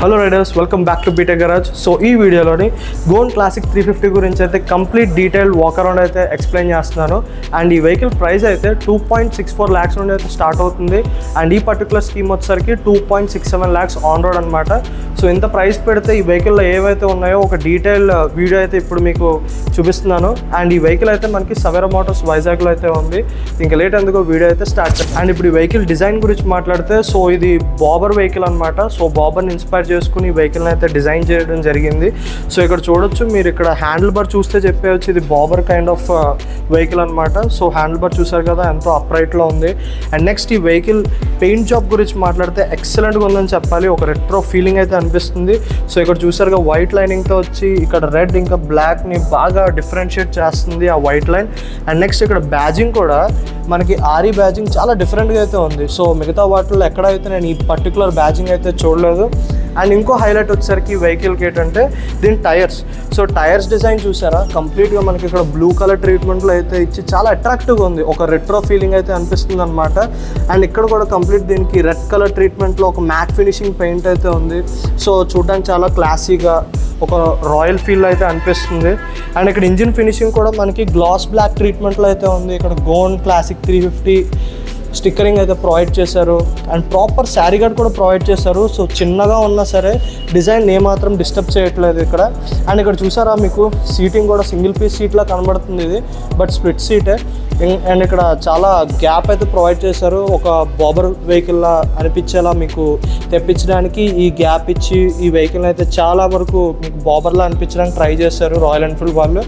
Hello riders, welcome back to B Tech garage. So ఈ వీడియోలోని Goan classic 350 గురించి అయితే కంప్లీట్ డీటెయిల్ వాక్ అరౌండ్ అయితే ఎక్స్ప్లెయిన్ చేస్తున్నాను. అండ్ ఈ వెహికల్ ప్రైస్ అయితే 2.64 lakhs నుండి అయితే స్టార్ట్ అవుతుంది. అండ్ ఈ పర్టికులర్ స్కీమ్ వచ్చేసరికి 2.67 lakhs ఆన్ రోడ్ అనమాట. సో ఇంత ప్రైస్ పెడితే ఈ వెహికల్లో ఏవైతే ఉన్నాయో ఒక డీటెయిల్ వీడియో అయితే ఇప్పుడు మీకు చూపిస్తున్నాను. అండ్ ఈ వెహికల్ అయితే మనకి సవేరా మోటార్స్ వైజాగ్లో అయితే ఉంది. ఇంకా లేట్ ఎందుకో వీడియో అయితే స్టార్ట్ చేస్తాను. అండ్ ఇప్పుడు ఈ వెహికల్ డిజైన్ గురించి మాట్లాడితే, సో ఇది బాబర్ వెహికల్ అనమాట. సో బాబర్ని ఇన్స్పైర్ చేసుకుని ఈ వెహికల్ని అయితే డిజైన్ చేయడం జరిగింది. సో ఇక్కడ చూడొచ్చు, మీరు ఇక్కడ హ్యాండిల్ బార్ చూస్తే చెప్పేయచ్చు ఇది బాబర్ కైండ్ ఆఫ్ వెహికల్ అనమాట. సో హ్యాండిల్ బార్ చూసారు కదా, ఎంతో అప్రైట్లో ఉంది. అండ్ నెక్స్ట్ ఈ వెహికల్ పెయింట్ జాబ్ గురించి మాట్లాడితే ఎక్సలెంట్గా ఉందని చెప్పాలి. ఒక రెట్రో ఫీలింగ్ అయితే అనిపిస్తుంది. సో ఇక్కడ చూసారుగా వైట్ లైనింగ్తో వచ్చి ఇక్కడ రెడ్ ఇంకా బ్లాక్ని బాగా డిఫరెన్షియేట్ చేస్తుంది ఆ వైట్ లైన్. అండ్ నెక్స్ట్ ఇక్కడ బ్యాజింగ్ కూడా మనకి ఆర్ఈ బ్యాజింగ్ చాలా డిఫరెంట్గా అయితే ఉంది. సో మిగతా వాటిల్లో ఎక్కడైతే నేను ఈ పర్టికులర్ బ్యాజింగ్ అయితే చూడలేదు. అండ్ ఇంకో హైలైట్ వచ్చేసరికి వెహికల్కి ఏంటంటే దీని టైర్స్. సో టైర్స్ డిజైన్ చూసారా, కంప్లీట్గా మనకి ఇక్కడ బ్లూ కలర్ ట్రీట్మెంట్లో అయితే ఇచ్చి చాలా అట్రాక్టివ్గా ఉంది. ఒక రెట్రో ఫీలింగ్ అయితే అనిపిస్తుంది అనమాట. అండ్ ఇక్కడ కూడా కంప్లీట్ దీనికి రెడ్ కలర్ ట్రీట్మెంట్లో ఒక మ్యాట్ ఫినిషింగ్ పెయింట్ అయితే ఉంది. సో చూడడానికి చాలా క్లాసీగా ఒక రాయల్ ఫీల్ అయితే అనిపిస్తుంది. అండ్ ఇక్కడ ఇంజిన్ ఫినిషింగ్ కూడా మనకి గ్లాస్ బ్లాక్ ట్రీట్మెంట్లో అయితే ఉంది. ఇక్కడ గోన్ క్లాసిక్ 350 స్టిక్కరింగ్ అయితే ప్రొవైడ్ చేశారు. అండ్ ప్రాపర్ శారీ గార్డ్ కూడా ప్రొవైడ్ చేశారు. సో చిన్నగా ఉన్నా సరే డిజైన్ ఏమాత్రం డిస్టర్బ్ చేయట్లేదు ఇక్కడ. అండ్ ఇక్కడ చూసారా, మీకు సీటింగ్ కూడా సింగిల్ పీస్ సీట్లా కనబడుతుంది ఇది, బట్ స్ప్లిట్ సీటే. అండ్ ఇక్కడ చాలా గ్యాప్ అయితే ప్రొవైడ్ చేశారు. ఒక బాబర్ వెహికల్లా అనిపించేలా మీకు తెప్పించడానికి ఈ గ్యాప్ ఇచ్చి ఈ వెహికల్ అయితే చాలా వరకు మీకు బాబర్లా అనిపించడానికి ట్రై చేశారు రాయల్ ఎన్ఫీల్డ్ వాళ్ళు.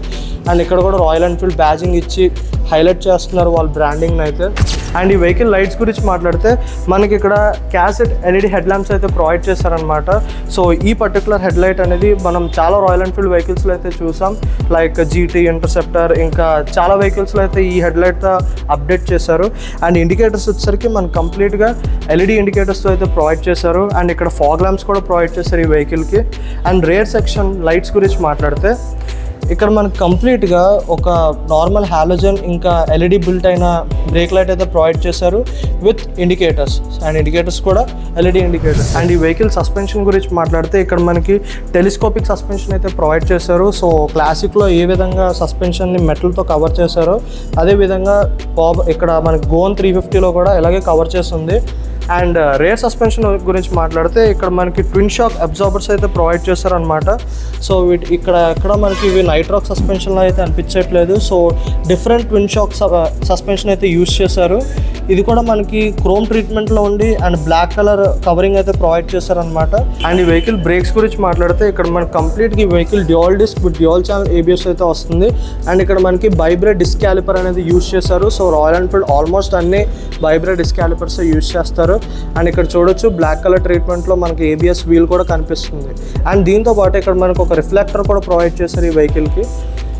అండ్ ఇక్కడ కూడా రాయల్ ఎన్ఫీల్డ్ బ్యాజింగ్ ఇచ్చి హైలైట్ చేస్తున్నారు వాళ్ళ బ్రాండింగ్ని అయితే. అండ్ ఈ వెహికల్ లైట్స్ గురించి మాట్లాడితే మనకి ఇక్కడ క్యాసెట్ ఎల్ఈడి హెడ్ ల్యాంప్స్ అయితే ప్రొవైడ్ చేశారనమాట. సో ఈ పర్టికులర్ హెడ్ లైట్ అనేది మనం చాలా రాయల్ ఎన్ఫీల్డ్ వెహికల్స్లో అయితే చూసాం, లైక్ జీటీ, ఇంటర్సెప్టర్, ఇంకా చాలా వెహికల్స్లో అయితే ఈ హెడ్ లైట్తో అప్డేట్ చేశారు. అండ్ ఇండికేటర్స్ వచ్చేసరికి మనకు కంప్లీట్గా ఎల్ఈడి ఇండికేటర్స్తో అయితే ప్రొవైడ్ చేశారు. అండ్ ఇక్కడ ఫాగ్ ల్యాంప్స్ కూడా ప్రొవైడ్ చేశారు ఈ వెహికల్కి. అండ్ రేర్ సెక్షన్ లైట్స్ గురించి మాట్లాడితే ఇక్కడ మనకు కంప్లీట్గా ఒక నార్మల్ హాలోజన్ ఇంకా ఎల్ఈడి బిల్ట్ అయిన బ్రేక్ లైట్ అయితే ప్రొవైడ్ చేశారు విత్ ఇండికేటర్స్. అండ్ ఇండికేటర్స్ కూడా ఎల్ఈడి ఇండికేటర్స్. అండ్ ఈ వెహికల్ సస్పెన్షన్ గురించి మాట్లాడితే ఇక్కడ మనకి టెలిస్కోపిక్ సస్పెన్షన్ అయితే ప్రొవైడ్ చేశారు. సో క్లాసిక్లో ఏ విధంగా సస్పెన్షన్ని మెటల్తో కవర్ చేశారో అదేవిధంగా ఇక్కడ మనకి గోన్ 350లో కూడా ఇలాగే కవర్ చేస్తుంది. అండ్ రేర్ సస్పెన్షన్ గురించి మాట్లాడితే ఇక్కడ మనకి ట్విన్ షాక్ అబ్జార్బర్స్ అయితే ప్రొవైడ్ చేశారనమాట. సో ఇక్కడ మనకి ఇవి నైట్రాక్ సస్పెన్షన్లో అయితే అనిపించట్లేదు. So different twin shock suspension అయితే యూజ్ చేశారు. ఇది కూడా మనకి క్రోమ్ ట్రీట్మెంట్లో ఉండి అండ్ బ్లాక్ కలర్ కవరింగ్ అయితే ప్రొవైడ్ చేశారనమాట. అండ్ ఈ వెహికల్ బ్రేక్స్ గురించి మాట్లాడితే ఇక్కడ మనకి కంప్లీట్గా ఈ వెహికల్ dual disc with dual channel ABS అయితే వస్తుంది. అండ్ ఇక్కడ మనకి వైబ్రేట్ డిస్క్ క్యాలిపర్ అనేది యూజ్ చేశారు. సో రాయల్ ఎన్ఫీల్డ్ ఆల్మోస్ట్ అన్ని వైబ్రేట్ డిస్క్ క్యాలిపర్స్ యూజ్ చేస్తారు. అండ్ ఇక్కడ చూడొచ్చు బ్లాక్ కలర్ ట్రీట్మెంట్లో మనకి ఏబిఎస్ వీల్ కూడా కనిపిస్తుంది. అండ్ దీంతో పాటు ఇక్కడ మనకు ఒక రిఫ్లెక్టర్ కూడా ప్రొవైడ్ చేశారు ఈ వెహికల్కి.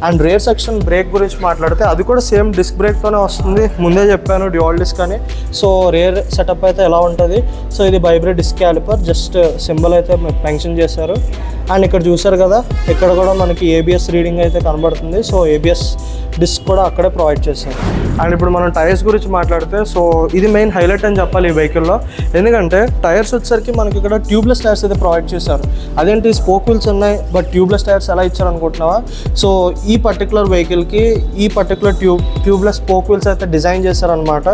అండ్ రేర్ సెక్షన్ బ్రేక్ గురించి మాట్లాడితే అది కూడా సేమ్ డిస్క్ బ్రేక్తోనే వస్తుంది. ముందే చెప్పాను డ్యూయల్ డిస్క్ అని. సో రేర్ సెటప్ అయితే ఎలా ఉంటుంది, సో ఇది vibrate disc caliper just symbol అయితే మెన్షన్ చేశారు. అండ్ ఇక్కడ చూసారు కదా, ఇక్కడ కూడా మనకి ఏబిఎస్ రీడింగ్ అయితే కనబడుతుంది. సో ఏబిఎస్ డిస్క్ కూడా అక్కడే ప్రొవైడ్ చేశారు. అండ్ ఇప్పుడు మనం టైర్స్ గురించి మాట్లాడితే, సో ఇది మెయిన్ హైలైట్ అని చెప్పాలి ఈ వెహికల్లో. ఎందుకంటే టైర్స్ వచ్చేసరికి మనకి ఇక్కడ ట్యూబ్లెస్ టైర్స్ అయితే ప్రొవైడ్ చేశారు. అదేంటి స్పోక్ వీల్స్ ఉన్నాయి బట్ ట్యూబ్లెస్ టైర్స్ ఎలా ఇచ్చారు అనుకుంటున్నావా? సో ఈ పర్టికులర్ వెహికల్కి ఈ పర్టికులర్ ట్యూబ్లెస్ స్పోక్ వీల్స్ అయితే డిజైన్ చేశారనమాట.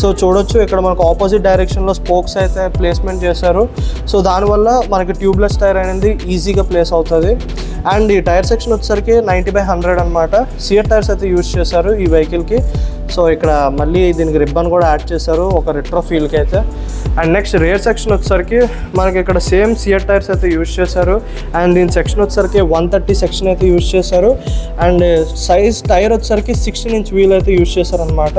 సో చూడొచ్చు ఇక్కడ మనకు ఆపోజిట్ డైరెక్షన్లో స్పోక్స్ అయితే ప్లేస్మెంట్ చేశారు. సో దానివల్ల మనకి ట్యూబ్లెస్ టైర్ అనేది ఈజీగా ప్లేస్ అవుతుంది. అండ్ ఈ టైర్ సెక్షన్ వచ్చేసరికి 90/100 అనమాట. సియర్ టైర్స్ అయితే యూజ్ చేశారు ఈ వెహికల్కి. సో ఇక్కడ మళ్ళీ దీనికి రిబ్బన్ కూడా యాడ్ చేశారు ఒక రెట్రో ఫీల్కి అయితే. అండ్ నెక్స్ట్ రేర్ సెక్షన్ వచ్చేసరికి మనకి ఇక్కడ సేమ్ సియర్ టైర్స్ అయితే యూజ్ చేశారు. అండ్ దీని సెక్షన్ వచ్చేసరికి 130 సెక్షన్ అయితే యూజ్ చేశారు. అండ్ సైజ్ టైర్ వచ్చేసరికి 16 inch వీల్ అయితే యూజ్ చేశారనమాట.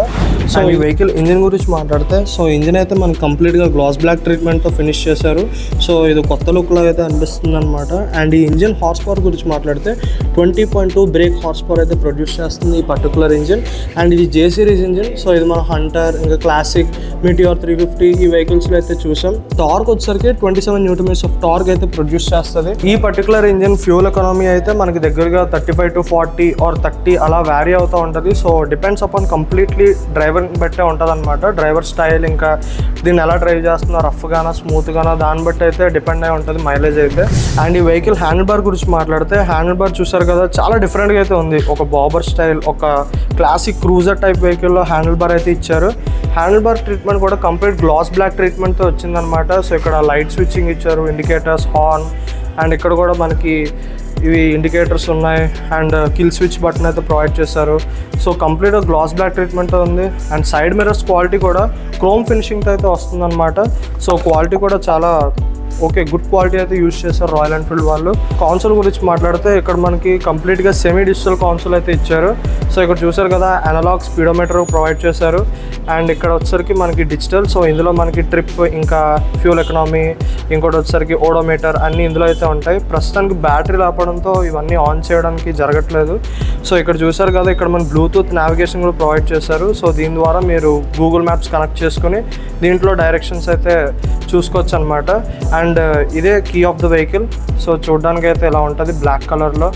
సో ఈ వెహికల్ ఇంజిన్ గురించి మాట్లాడితే, సో ఇంజిన్ అయితే మనకి కంప్లీట్గా గ్లాస్ బ్లాక్ ట్రీట్మెంట్తో ఫినిష్ చేశారు. సో ఇది కొత్త లుక్లో అయితే అనిపిస్తుంది అనమాట. అండ్ ఈ ఇంజిన్ హార్స్ పవర్ గురించి మాట్లాడితే 20.2 బ్రేక్ హార్స్ పవర్ అయితే ప్రొడ్యూస్ చేస్తుంది ఈ పర్టికులర్ ఇంజిన్. అండ్ ఇది జే సిరీస్ ఇంజిన్. సో ఇది మన హంటర్ ఇంకా క్లాసిక్, మీటియోర్ 350 ఈ వెహికల్ వెహికల్స్లో అయితే చూసాం. టార్క్ వచ్చేసరికి 27 Nm ఆఫ్ టార్క్ అయితే ప్రొడ్యూస్ చేస్తుంది. ఈ పర్టికులర్ ఇంజిన్ ఫ్యూల్ ఎకానమీ అయితే మనకి దగ్గరగా 35 to 40 or 30 అలా వ్యారీ అవుతూ ఉంటుంది. So depends upon completely driver బట్టే ఉంటుంది అనమాట. డ్రైవర్ స్టైల్, ఇంకా దీన్ని ఎలా డ్రైవ్ చేస్తున్నా, రఫ్గానా స్మూత్గానా, దాన్ని బట్టి అయితే డిపెండ్ అయి ఉంటుంది మైలేజ్ అయితే. అండ్ ఈ వెహికల్ హ్యాండిల్ బార్ గురించి మాట్లాడితే, హ్యాండిల్ బార్ చూసారు కదా, చాలా డిఫరెంట్గా అయితే ఉంది. ఒక బాబర్ స్టైల్, ఒక క్లాసిక్ క్రూజర్ టైప్ వెహికల్లో హ్యాండిల్ బార్ అయితే ఇచ్చారు. హ్యాండిల్ బార్ ట్రీట్మెంట్ కూడా కంప్లీట్ గ్లాస్ బ్లాక్ ట్రీట్మెంట్తో వచ్చిందనమాట. సో ఇక్కడ లైట్ స్విచ్చింగ్ ఇచ్చారు, ఇండికేటర్స్, హార్న్, అండ్ ఇక్కడ కూడా మనకి ఇవి ఇండికేటర్స్ ఉన్నాయి, అండ్ కిల్ స్విచ్ బటన్ అయితే ప్రొవైడ్ చేశారు. సో కంప్లీట్గా గ్లాస్ బ్లాక్ ట్రీట్మెంట్ ఉంది. అండ్ సైడ్ మిర్రర్స్ క్వాలిటీ కూడా క్రోమ్ ఫినిషింగ్తో అయితే వస్తుందన్నమాట. సో క్వాలిటీ కూడా చాలా ఓకే, గుడ్ క్వాలిటీ అయితే యూజ్ చేశారు రాయల్ ఎన్ఫీల్డ్ వాళ్ళు. కాన్సోల్ గురించి మాట్లాడితే ఇక్కడ మనకి కంప్లీట్గా సెమీ డిజిటల్ కాన్సోల్ అయితే ఇచ్చారు. సో ఇక్కడ చూసారు కదా, అనలాగ్ స్పీడోమీటర్ ప్రొవైడ్ చేశారు. అండ్ ఇక్కడ వచ్చేసరికి మనకి డిజిటల్. సో ఇందులో మనకి ట్రిప్, ఇంకా ఫ్యూల్ ఎకనామీ, ఇంకోటి వచ్చేసరికి ఓడోమీటర్ అన్నీ ఇందులో అయితే ఉంటాయి. ప్రస్తుతానికి బ్యాటరీ లేపడంతో ఇవన్నీ ఆన్ చేయడానికి జరగట్లేదు. సో ఇక్కడ చూసారు కదా, ఇక్కడ మన బ్లూటూత్ నావిగేషన్ కూడా ప్రొవైడ్ చేశారు. సో దీని ద్వారా మీరు గూగుల్ మ్యాప్స్ కనెక్ట్ చేసుకుని దీంట్లో డైరెక్షన్స్ అయితే చూసుకోవచ్చు అనమాట. అండ్ ఇదే key of the vehicle. So చూడడానికి అయితే ఇలా ఉంటుంది బ్లాక్ కలర్లో.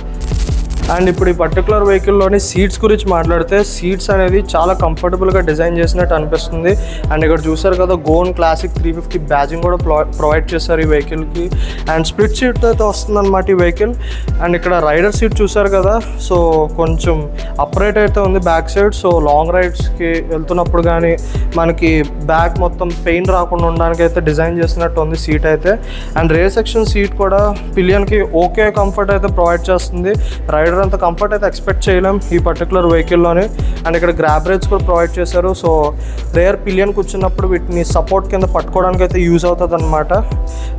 అండ్ ఇప్పుడు ఈ పర్టికులర్ వెహికల్లోని సీట్స్ గురించి మాట్లాడితే, సీట్స్ అనేది చాలా కంఫర్టబుల్గా డిజైన్ చేసినట్టు అనిపిస్తుంది. అండ్ ఇక్కడ చూసారు కదా, గోన్ క్లాసిక్ 350 బ్యాజింగ్ కూడా ప్రొవైడ్ చేశారు ఈ వెహికల్కి. అండ్ స్ప్లిట్ సీట్ అయితే వస్తుందన్నమాట ఈ వెహికల్. అండ్ ఇక్కడ రైడర్ సీట్ చూసారు కదా, సో కొంచెం అప్రైట్ అయితే ఉంది బ్యాక్ సైడ్. సో లాంగ్ రైడ్స్కి వెళ్తున్నప్పుడు కానీ మనకి బ్యాక్ మొత్తం పెయిన్ రాకుండా ఉండడానికి అయితే డిజైన్ చేసినట్టు ఉంది సీట్ అయితే. అండ్ రేర్ సెక్షన్ సీట్ కూడా పిలియన్కి ఓకే కంఫర్ట్ అయితే ప్రొవైడ్ చేస్తుంది. రైడర్ అంత కంఫర్ట్ అయితే ఎక్స్పెక్ట్ చేయలేం ఈ పర్టికులర్ వెహికల్లోనే. అండ్ ఇక్కడ గ్రాబ్ రేట్స్ కూడా ప్రొవైడ్ చేశారు. సో రేర్ పిలియన్ కూర్చున్నప్పుడు వీటిని సపోర్ట్ కింద పట్టుకోవడానికి అయితే యూజ్ అవుతుంది అనమాట.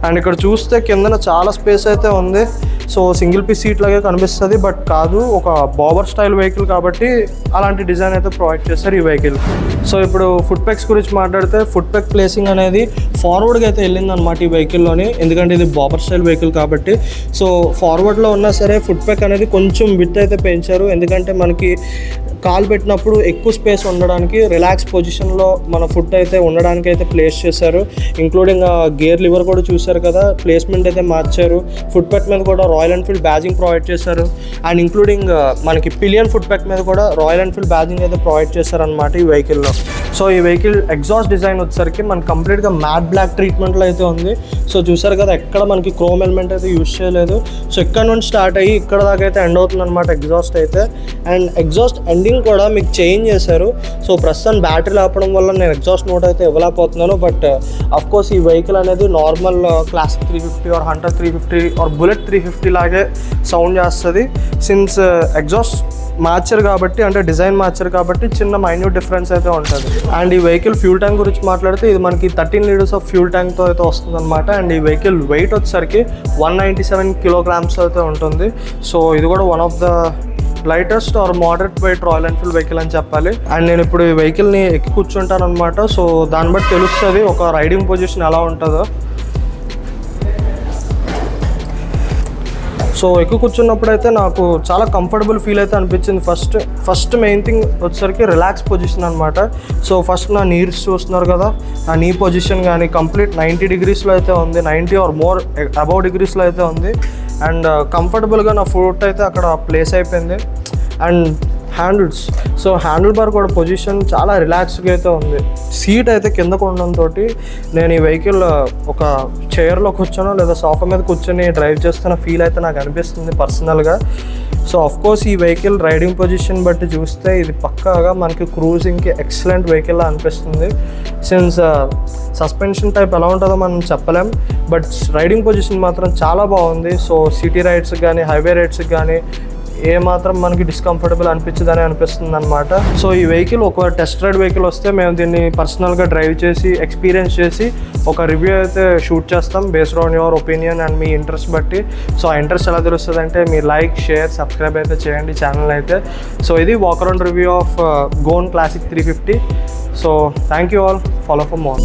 అండ్ ఇక్కడ చూస్తే కిందన చాలా స్పేస్ అయితే ఉంది. సో సింగిల్ పీస్ సీట్ లాగే కనిపిస్తుంది, బట్ కాదు, ఒక బాబర్ స్టైల్ వెహికల్ కాబట్టి అలాంటి డిజైన్ అయితే ప్రొవైడ్ చేస్తారు ఈ వెహికల్. సో ఇప్పుడు ఫుట్ పెక్స్ గురించి మాట్లాడితే, ఫుట్ పెక్ ప్లేసింగ్ అనేది ఫార్వర్డ్గా అయితే వెళ్ళింది అనమాట ఈ వెహికల్లోని. ఎందుకంటే ఇది బాబర్ స్టైల్ వెహికల్ కాబట్టి. సో ఫార్వర్డ్లో ఉన్నా సరే ఫుట్ పెక్ అనేది కొంచెం విడ్త్ అయితే పెంచారు. ఎందుకంటే మనకి కాలు పెట్టినప్పుడు ఎక్కువ స్పేస్ ఉండడానికి, రిలాక్స్ పొజిషన్లో మన ఫుట్ అయితే ఉండడానికి అయితే ప్లేస్ చేశారు. ఇంక్లూడింగ్ గేర్ లివర్ కూడా చూశారు కదా, ప్లేస్మెంట్ అయితే మార్చారు. ఫుట్ పెక్ మీద కూడా రాయల్ ఎన్ఫీల్డ్ బ్యాజింగ్ ప్రొవైడ్ చేశారు. అండ్ ఇంక్లూడింగ్ మనకి పిలియన్ ఫుట్ పెక్ మీద కూడా రాయల్ ఎన్ఫీల్డ్ బ్యాజింగ్ అయితే ప్రొవైడ్ చేశారనమాట ఈ వెహికల్లో. సో ఈ వెహికల్ ఎగ్జాస్ట్ డిజైన్ వచ్చేసరికి మనకి కంప్లీట్గా మ్యాట్ బ్లాక్ ట్రీట్మెంట్లో అయితే ఉంది. సో చూసారు కదా, ఎక్కడ మనకి క్రోమ్ ఎలిమెంట్ అయితే యూజ్ చేయలేదు. సో ఇక్కడ నుంచి స్టార్ట్ అయ్యి ఇక్కడ దాకా అయితే ఎండ్ అవుతుంది అనమాట ఎగ్జాస్ట్ అయితే. అండ్ ఎగ్జాస్ట్ ఎండింగ్ కూడా మీకు చేంజ్ చేశారు. సో ప్రస్తుతం బ్యాటరీ లేపడం వల్ల నేను ఎగ్జాస్ట్ నోట్ అయితే ఇవ్వలేకపోతున్నాను. బట్ అఫ్ కోర్స్ ఈ వెహికల్ అనేది normal classic 350 or hunter 350 or bullet 350 లాగే సౌండ్ చేస్తుంది. సిన్స్ ఎగ్జాస్ట్ మార్చర్ కాబట్టి, అంటే డిజైన్ మార్చర్ కాబట్టి చిన్న మైన్యూట్ డిఫరెన్స్ అయితే ఉంటుంది. అండ్ ఈ వెహికల్ ఫ్యూల్ ట్యాంక్ గురించి మాట్లాడితే, ఇది మనకి 13 లీటర్స్ ఆఫ్ ఫ్యూల్ ట్యాంక్తో అయితే వస్తుంది అనమాట. అండ్ ఈ వెహికల్ వెయిట్ వచ్చేసరికి 197 kilograms అయితే ఉంటుంది. సో ఇది కూడా one of the lightest or moderate weight royal Enfield vehicle అని చెప్పాలి. అండ్ నేను ఇప్పుడు ఈ వెహికల్ని ఎక్కి కూర్చుంటాను అనమాట. సో దాన్ని బట్టి తెలుస్తుంది ఒక రైడింగ్ పొజిషన్ ఎలా ఉంటుందో. సో ఎక్కువ కూర్చున్నప్పుడు అయితే నాకు చాలా కంఫర్టబుల్ ఫీల్ అయితే అనిపించింది. ఫస్ట్ మెయిన్ థింగ్ వచ్చేసరికి రిలాక్స్ పొజిషన్ అనమాట. సో ఫస్ట్ నా నీర్స్ చూస్తున్నారు కదా, నా నీ పొజిషన్ కానీ కంప్లీట్ 90 degreesలో అయితే ఉంది, 90 or more అబౌవ్ డిగ్రీస్లో అయితే ఉంది. అండ్ కంఫర్టబుల్గా నా ఫుట్ అయితే అక్కడ ప్లేస్ అయిపోయింది. And handles, so handle bar కూడా పొజిషన్ చాలా రిలాక్స్గా అయితే ఉంది. సీట్ అయితే కింద ఉండడంతో నేను ఈ వెహికల్ ఒక చైర్లో కూర్చొనో లేదా సోఫా మీద కూర్చొని డ్రైవ్ చేస్తున్న ఫీల్ అయితే నాకు అనిపిస్తుంది పర్సనల్గా. సో ఆఫ్కోర్స్ ఈ వెహికల్ రైడింగ్ పొజిషన్ బట్టి చూస్తే ఇది పక్కాగా మనకి క్రూజింగ్కి ఎక్సలెంట్ వెహికల్లా అనిపిస్తుంది. సిన్స్ సస్పెన్షన్ టైప్ ఎలా ఉంటుందో మనం చెప్పలేం, బట్ రైడింగ్ పొజిషన్ మాత్రం చాలా బాగుంది. సో సిటీ రైడ్స్కి కానీ హైవే రైడ్స్కి కానీ ఏమాత్రం మనకి డిస్కంఫర్టబుల్ అనిపించదని అనిపిస్తుంది అనమాట. సో ఈ వెహికల్ ఒక టెస్ట్ రైడ్ వెహికల్ వస్తే మేము దీన్ని పర్సనల్గా డ్రైవ్ చేసి ఎక్స్పీరియన్స్ చేసి ఒక రివ్యూ అయితే షూట్ చేస్తాం based on your opinion and me interest బట్టి. సో ఆ ఇంట్రెస్ట్ ఎలా తెలుస్తుంది అంటే మీరు లైక్, షేర్, సబ్స్క్రైబ్ అయితే చేయండి ఛానల్ అయితే. సో ఇది walk around review of Goan classic 350. So thank you all, follow for more.